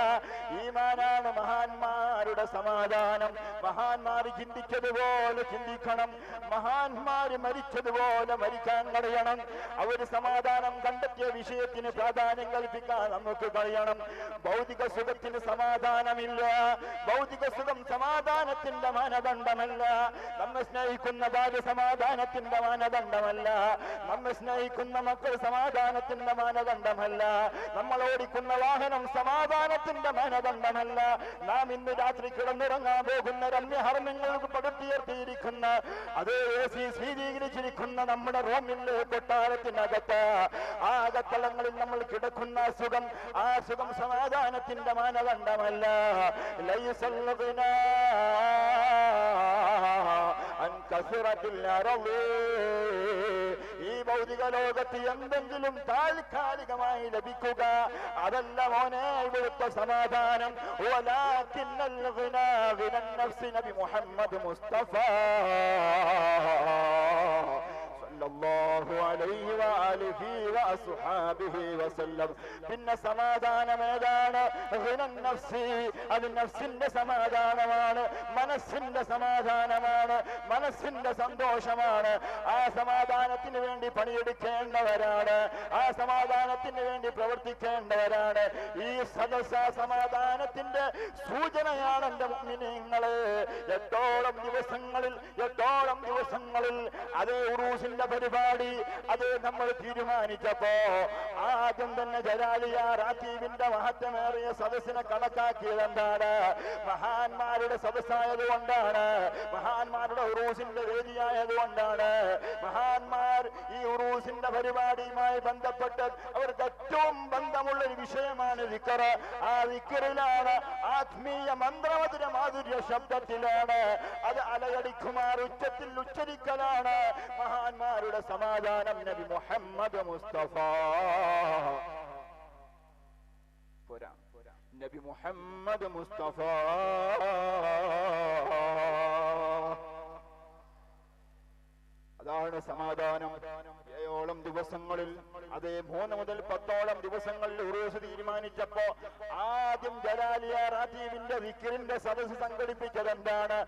ഈമാനാണ് മഹാന്മാരുടെ സമാധാനം. മഹാന്മാർ ചിന്തിച്ചതുപോലെ ചിന്തിക്കണം, മഹാന്മാര് മരിച്ചതുപോലെ മരിക്കാൻ കഴിയണം. അവര് സമാധാനം കണ്ടെത്തിയ വിഷയത്തിന് പ്രാധാന്യം കൽപ്പിക്കാൻ നമുക്ക് കഴിയണം. ഭൗതിക സുഖത്തിന് സമാധാനമില്ല. ഭൗതിക സുഖം സമാധാനത്തിന്റെ മാനദണ്ഡമല്ല. നമ്മെ സ്നേഹിക്കുന്ന ഭാര്യ സമാധാനത്തിന്റെ മാനദണ്ഡമല്ല. നമ്മെ സ്നേഹിക്കുന്ന മക്കൾ സമാധാനത്തിന്റെ മാനദണ്ഡമല്ല. നമ്മൾ ഓടിക്കുന്ന വാഹനം സമാധാനത്തിന്റെ മാനദണ്ഡമല്ല. നാം ഇന്ന് രാത്രി കിടന്നുറങ്ങാൻ പോകുന്ന രമ്യഹർമ്മ്യങ്ങൾക്ക് പടുത്തുയർത്തിയിരിക്കുന്ന അതേ AC സ്വീകരിച്ചിരിക്കുന്ന നമ്മുടെ റൂമിലെ കൊട്ടാരത്തിനകത്ത് ആ അകത്തളങ്ങളിൽ നമ്മൾ കിടക്കുന്ന സുഖം, ആ സുഖം സമാധാനത്തിന്റെ മാനദണ്ഡമല്ല. ലൈസൽ ഗിനാ അൻ കസറത്തിൽ അറള്. ഈ ഭൗതിക ലോകത്ത് എന്തെങ്കിലും താൽക്കാലികമായി ലഭിക്കുക അതല്ല മോനെ ഇവിടുത്തെ സമാധാനം. വലാകിന്നൽ ഗിനാ ഗിനൻ നഫ്സ്. നബി മുഹമ്മദ് മുസ്തഫ സല്ലല്ലാഹു അലൈഹി വഅലിഹി വഅസ്ഹാബിഹി വസല്ലം. പിന്നെ സമാധാനം ഏതാണ്? ഗിനൻ നഫ്സ്. അത് നഫ്സിന്റെ സമാധാനമാണ്, മനസ്സിന്റെ സമാധാനമാണ്, മനസ്സിന്റെ സന്തോഷമാണ്. ആ സമാധാനത്തിന് വേണ്ടി പണിയെടുക്കേണ്ടവരാണ്, ആ സമാധാനത്തിന് വേണ്ടി പ്രവർത്തിക്കേണ്ടവരാണ്. ഈ സദസ്സ സമാധാനത്തിന്റെ സൂചനയാണ് എന്റെ മുഅ്മിനീങ്ങളെ. എട്ടോളം ദിവസങ്ങളിൽ അതേ ഉറൂസിന്റെ പരിപാടി അത് നമ്മൾ തീരുമാനിച്ചപ്പോ ആദ്യം തന്നെ ജലാലിയ റാത്തീബിന്റെ മഹത്വമേറിയ സദസ്സിനെ കണക്കാക്കിയത് എന്താണ്? മഹാന്മാരുടെ സദസ്സായത് കൊണ്ടാണ്, മഹാന്മാരുടെ ഉറൂസിന്റെ വേദിയായത് കൊണ്ടാണ്. മഹാന്മാർ ഈ ഉറൂസിന്റെ പരിപാടിയുമായി ബന്ധപ്പെട്ട് അവർക്ക് ഏറ്റവും ബന്ധമുള്ള ഒരു വിഷയമാണ് ദിക്ർ. ആ ദിക്റിലാണ്, ആത്മീയ മന്ത്രമധുര മാധുര്യ ശബ്ദത്തിലാണ്, അത് അലയടിക്കുമാർ ഉച്ചത്തിൽ ഉച്ചരിക്കലാണ് മഹാന്മാരുടെ സമാധാനം. നബി മുഹമ്മദ് മുസ്തഫ നബി മുഹമ്മദ് മുസ്തഫ അതാണ് സമാധാനം. 7 ദിവസങ്ങളിൽ, അതേ 3 മുതൽ 10 ദിവസങ്ങളിൽ ഉറൂസ് തീരുമാനിച്ചപ്പോ ആദ്യം ജലാലിയ റാത്തീബിന്റെ ദിക്റിന്റെ സദസ്സ് സംഘടിപ്പിച്ചത് എന്താണ്?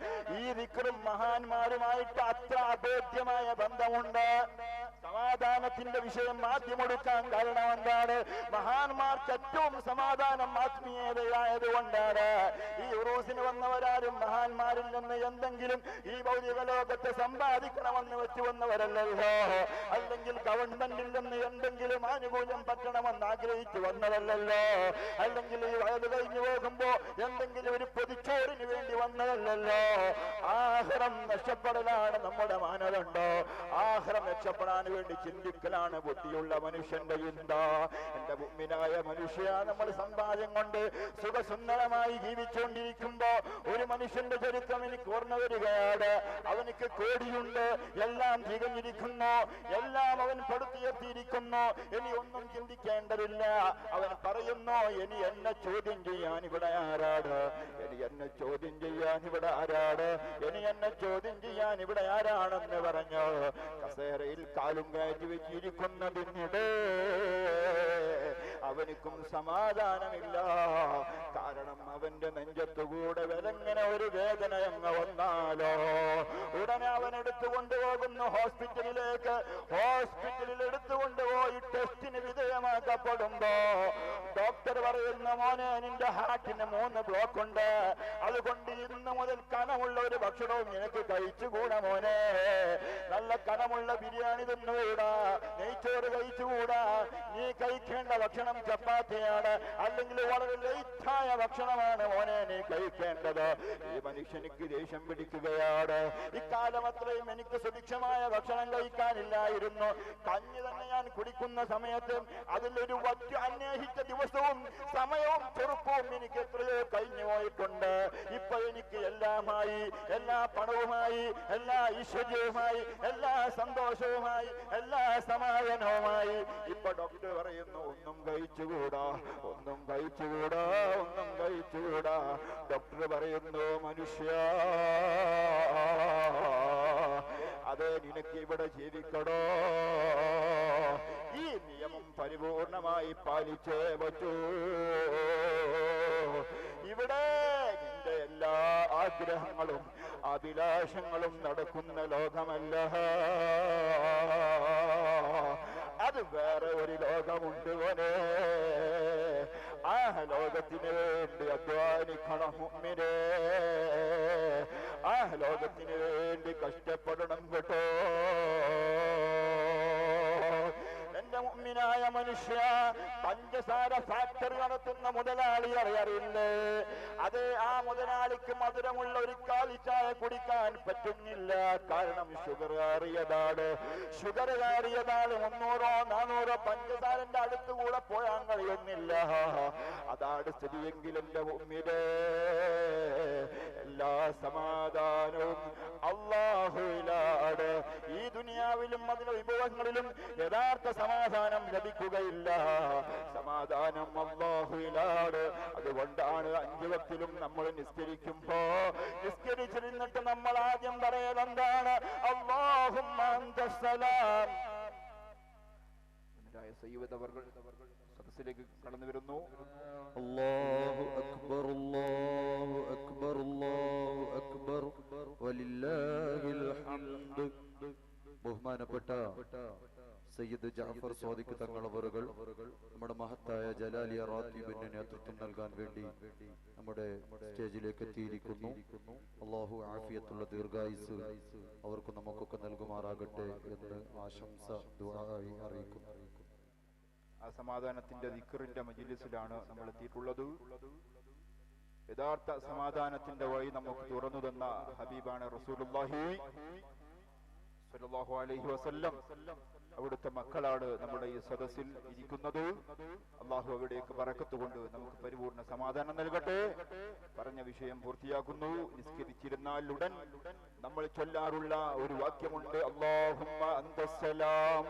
ഈ ദിക്റും മഹാന്മാരുമായിട്ട് അത്ര അഭേദ്യമായ ബന്ധമുണ്ട്. സമാധാനത്തിന്റെ വിഷയം ആദ്യമെടുക്കാൻ കാരണം എന്താണ്? മഹാന്മാർക്ക് ഏറ്റവും സമാധാനം ആത്മീയതയായത് കൊണ്ടാണ്. ഈ ഉറൂസിന് വന്നവരാരും മഹാന്മാരിൽ നിന്ന് എന്തെങ്കിലും ഈ ഭൗതിക ലോകത്തെ സമ്പാദിക്കണമെന്ന് വെച്ച് വന്നവരല്ലല്ലോ, അല്ലെങ്കിൽ ഗവൺമെന്റിൽ നിന്ന് എന്തെങ്കിലും ആനുകൂല്യം പറ്റണമെന്ന് ആഗ്രഹിച്ചു വന്നതല്ലല്ലോ, അല്ലെങ്കിൽ ഈ വയത് കഴിഞ്ഞു പോകുമ്പോ എന്തെങ്കിലും ഒരു പൊതിച്ചോറിന് വേണ്ടി വന്നതല്ലല്ലോ. ആഖിറം രക്ഷപ്പെടലാണ് നമ്മുടെ മാനദണ്ഡം. ആഖിറം രക്ഷപ്പെടാൻ വേണ്ടി ചിന്തിക്കലാണ് ബുദ്ധിയുള്ള മനുഷ്യന്റെ ചിന്ത. എന്റെ മുഅ്മിനായ മനുഷ്യ, നമ്മൾ സമ്പാദ്യം കൊണ്ട് സുഖസുന്ദരമായി ജീവിച്ചുകൊണ്ടിരിക്കുമ്പോ ഒരു മനുഷ്യന്റെ ചരിത്രം എനിക്ക് ഓർമ്മ വരികയാണ്. അവനിക്ക് കോടിയുണ്ട്, എല്ലാം തികഞ്ഞിരിക്കുന്നു, എല്ലാം അവൻ പടുത്തുയർത്തിയിരിക്കുന്നു, ഇനി ഒന്നും ചിന്തിക്കേണ്ടതില്ല. അവൻ പറയുന്നു, ഇനി എന്നെ ചോദ്യം ചെയ്യാൻ ഇവിടെ ആരാട്? ഇനി എന്നെ ചോദ്യം ചെയ്യാൻ ഇവിടെ ആരാട്? ഇനി എന്നെ ചോദ്യം ചെയ്യാൻ ഇവിടെ ആരാണെന്ന് പറഞ്ഞു കസേരയിൽ കാലും കയറ്റി വെച്ചിരിക്കുന്നതിനിടെ അവനിക്കും സമാധാനമില്ല. കാരണം അവന്റെ നെഞ്ചത്തുകൂടെ വിലങ്ങനെ ഒരു വേദന അങ്ങ് വന്നാലോ ഉടനെ അവൻ എടുത്തുകൊണ്ടുപോകുന്നു ഹോസ്പിറ്റലിലേക്ക്. ഹോസ്പിറ്റലിൽ എടുത്തുകൊണ്ടുപോയി ടെസ്റ്റിന് വിധേയമാക്കപ്പെടുമ്പോ ഡോക്ടർ പറയുന്ന, മോനെ നിന്റെ ഹാർട്ടിന് 3 ബ്ലോക്ക് ഉണ്ട്, അതുകൊണ്ട് ഇന്ന് മുതൽ കനമുള്ള ഒരു ഭക്ഷണവും നിനക്ക് കഴിച്ചുകൂടാ മോനെ. നല്ല കനമുള്ള ബിരിയാണി തിന്നുകൂടാ, നെയ്ച്ചോറ് കഴിച്ചുകൂടാ. നീ കഴിക്കേണ്ട ഭക്ഷണം ചപ്പാത്തിയാണ്, അല്ലെങ്കിൽ വളരെ ലൈറ്റായ ഭക്ഷണമാണ് മോനെ നീ കഴിക്കേണ്ടത്. ഈ മനുഷ്യനിക്ക് ദേഷ്യം പിടിക്കുകയാണ്. ഇക്കാലം അത്രയും എനിക്ക് സുഭിക്ഷമായ ഭക്ഷണം കഴിക്കാനില്ലായിരുന്നു. കഞ്ഞി തന്നെ ഞാൻ കുടിക്കുന്ന സമയത്ത് അതിലൊരു വറ്റ അന്വേഷിച്ച ദിവസവും സമയവും ചെറുപ്പവും എനിക്ക് എത്രയോ കഴിഞ്ഞു പോയിട്ടുണ്ട്. ഇപ്പൊ എനിക്ക് എല്ലാമായി, എല്ലാ പണവുമായി, എല്ലാ ഐശ്വര്യവുമായി, എല്ലാ സന്തോഷവുമായി, എല്ലാ സമാധാനവുമായി. ഇപ്പൊ ഡോക്ടർ പറയുന്നു, ഒന്നും കഴിച്ചുകൂടാ, ഒന്നും കഴിച്ചുകൂടാ, ഒന്നും കഴിച്ചുകൂടാ. ഡോക്ടർ പറയുന്നു, മനുഷ്യ, അതെ നിനക്ക് ഇവിടെ ജീവിക്കണോ? ഈ നിയമം പരിപൂർണമായി പാലിച്ചേ പറ്റൂ. ഇവിടെ നിന്റെ എല്ലാ ആഗ്രഹങ്ങളും അഭിലാഷങ്ങളും നടക്കുന്ന ലോകമല്ല, അത് വേറെ ഒരു ലോകമുണ്ട് മോനെ. ആ ലോകത്തിന് വേണ്ടി അധ്വാനിക്കണം മുഅ്മിനേ, ആ ലോകത്തിന് വേണ്ടി കഷ്ടപ്പെടണം കേട്ടോ. എന്റെ മുഅ്മിനായ മനുഷ്യ, പഞ്ചസാര ഫാക്ടറി നടത്തുന്ന മുതലാളി അറിയില്ലേ? അതെ, ആ മുതലാളിക്ക് മധുരമുള്ള ഒരു കാലിച്ചായ കുടിക്കാൻ പറ്റുന്നില്ല. കാരണം ഷുഗർ കയറിയതാണ്. ഷുഗർ കയറിയതാണ്. 300 400 പഞ്ചസാരന്റെ അടുത്തുകൂടെ പോയാൻ കഴിയുന്നില്ല. അതാണ് സ്ഥിതിയെങ്കിൽ എന്റെ മുഅ്മിനേ, എല്ലാ സമാധാനവും അല്ലാഹുവിലാണ്. ഈ ദുനിയാവിലും അതിലെ വിഭവങ്ങളിലും യഥാർത്ഥ സമാധാനം ലഭിക്കുകയില്ല. സമാധാനം അല്ലാഹുവിലാണ്. അതുകൊണ്ടാണ് 5 വക്തിലും നമ്മൾ നിസ്കരിക്കുമ്പോ, നിസ്കരിച്ചിരുന്നിട്ട് നമ്മൾ ആദ്യം പറയൽ എന്താണ്? അല്ലാഹുമ്മ അൻതസ്സലാം. സദസ്സിലേക്ക് കടന്നു വരുന്നു. അല്ലാഹു അക്ബർ, അല്ലാഹു അക്ബർ, അല്ലാഹു അക്ബർ, വലില്ലാഹിൽ ഹംദ്. ബഹുമാനപ്പെട്ട സയ്യിദ് ജഅഫർ സ്വാദിഖ് തങ്ങളവറുകൾ നമ്മുടെ മഹത്തായ ജലാലിയ റാത്തീബിന് നേതൃത്വം നൽകാൻ വേണ്ടി നമ്മുടെ സ്റ്റേജിലേക്ക് എത്തിയിരിക്കുന്നു. അല്ലാഹു ആഫിയത്തുള്ള ദീർഘായുസ് അവർക്ക് നമുക്കൊക്കെ നൽകുമാറാകട്ടെ എന്ന് ആശംസ ദുആയി അറിയിക്കുന്നു. ആ സമാധാനത്തിന്റെ ദിക്റിന്റെ മജ്ലിസിലാണ് നമ്മൾ എത്തിയിട്ടുള്ളത്. യഥാർത്ഥ സമാധാനത്തിന്റെ വഴി നമുക്ക് തുറന്നു തന്ന ഹബീബാണ് റസൂലുള്ളാഹി സ്വല്ലല്ലാഹു അലൈഹി വസല്ലം. അവിടുത്തെ മക്കളാണ് നമ്മുടെ ഈ സദസ്സിൽ ഇരിക്കുന്നത്. അള്ളാഹു അവിടേക്ക് ബറക്കത്ത് കൊണ്ട് നമുക്ക് പരിപൂർണ സമാധാനം നൽകട്ടെ. പറഞ്ഞ വിഷയം പൂർത്തിയാക്കുന്നു. നിസ്കരിച്ചിരുന്നാൽ ഉടൻ നമ്മൾ ചൊല്ലാറുള്ള ഒരു വാക്യമുണ്ട്, അല്ലാഹുമ്മ അന്തസ്സലാം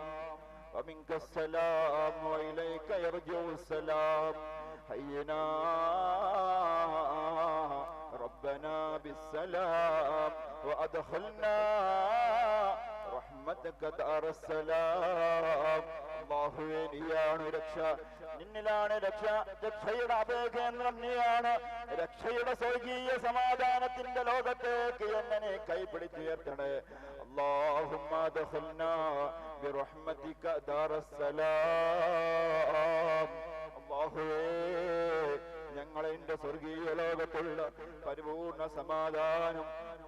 വമിൻകസ്സലാം വഇലൈക യർജഉസ്സലാം ഹയ്യനാ റബ്ബനാ ബിസ്സലാം വഅദ്ഖിൽനാ റഹ്മതക ദാറസ്സലാം. അല്ലാഹുവേ, നീയാണ് രക്ഷ, നിന്നിലാണ് രക്ഷ, രക്ഷയുടെ അഭയകേന്ദ്രം നീയാണ്. രക്ഷയുടെ സ്വർഗീയ സമാധാനത്തിന്റെ ലോകത്തേക്ക് എന്നെ കൈപിടിച്ചുയർത്തണേ. അല്ലാഹുമ്മ അദ്ഖിൽനാ ബിറഹ്മതിക ദാറസ്സലാം. അല്ലാഹുവേ, ഞങ്ങളെ സ്വർഗീയ ലോകത്തുള്ള പരിപൂർണ സമാധാനം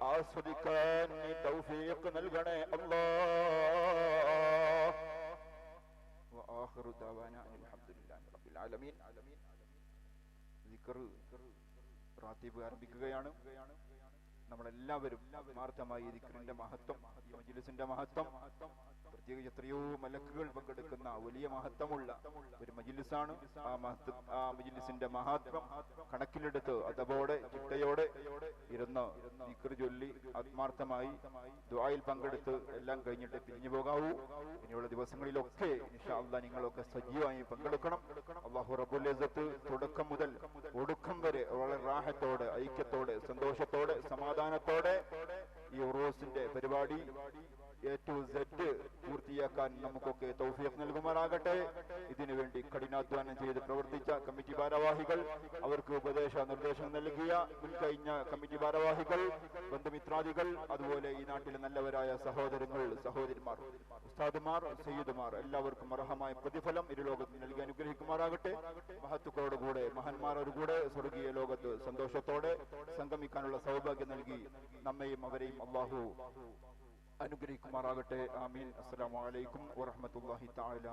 ആസ്വദിക്കാൻ നീ തൗഫീഖ് നൽകണേ അല്ലാഹ്. വആഖിറു ദഅവാനാ അൽഹംദുലില്ലാഹി റബ്ബിൽ ആലമീൻ. ദിക്ർ റാത്തീബ് ആരംഭിക്കുകയാണ്. നമ്മളെല്ലാവരും ആത്മാർത്ഥമായി ദിക്റിന്റെ മഹത്വം, ഈ മജ്ലിസിന്റെ മഹത്വം, പ്രത്യേകിച്ച് എത്രയോ മലക്കുകൾ പങ്കെടുക്കുന്ന വലിയ മഹത്വമുള്ള ഒരു മജ്ലിസാണ്. ആ മജ്ലിസിന്റെ മഹത്വം കണക്കിലെടുത്ത് അതോടെ ചിട്ടയോടെ ഇരുന്ന് ദിക്ർ ചൊല്ലി ആത്മാർത്ഥമായി ദുആയിൽ പങ്കെടുത്ത് എല്ലാം കഴിഞ്ഞിട്ട് പിരിഞ്ഞു പോകാവൂ. ഇനിയുള്ള ദിവസങ്ങളിലൊക്കെ ഇൻഷാ അല്ലാഹ് നിങ്ങളൊക്കെ സജീവമായി പങ്കെടുക്കണം. അല്ലാഹു റബ്ബുൽ ഇസ്സത്ത് തുടക്കം മുതൽ ഒടുക്കം വരെ വളരെ റാഹത്തോടെ, ഐക്യത്തോടെ, സന്തോഷത്തോടെ, സമാധാനത്തോടെ ഈ ഉറൂസിന്റെ പരിപാടി A to Z പൂർത്തിയാക്കാൻ നമുക്കൊക്കെ തൗഫീഖ് നൽകുമാറാകട്ടെ. ഇതിനുവേണ്ടി കഠിനാധ്വാനം ചെയ്ത് പ്രവർത്തിച്ച കമ്മിറ്റി ഭാരവാഹികൾ, അവർക്ക് ഉപദേശ നിർദ്ദേശം നൽകിയ മുൻകഴിഞ്ഞ കമ്മിറ്റി ഭാരവാഹികൾ, ബന്ധുമിത്രാദികൾ, അതുപോലെ ഈ നാട്ടിലെ നല്ലവരായ സഹോദരങ്ങൾ, സഹോദരിമാർ, ഉസ്താദുമാർ, സയ്യിദുമാർ, എല്ലാവർക്കും അർഹമായ പ്രതിഫലം ഇരുലോകത്ത് നൽകി അനുഗ്രഹിക്കുമാറാകട്ടെ. മഹത്തുക്കളോടുകൂടെ, മഹാന്മാരോടുകൂടെ സ്വർഗീയ ലോകത്ത് സന്തോഷത്തോടെ സംഗമിക്കാനുള്ള സൗഭാഗ്യം നൽകി നമ്മയും അവരെയും അല്ലാഹു അനുഗ്രഹിക്കുമാറാകട്ടെ. ആമീൻ. അസ്സലാമു അലൈക്കും വറഹ്മത്തുള്ളാഹി തആല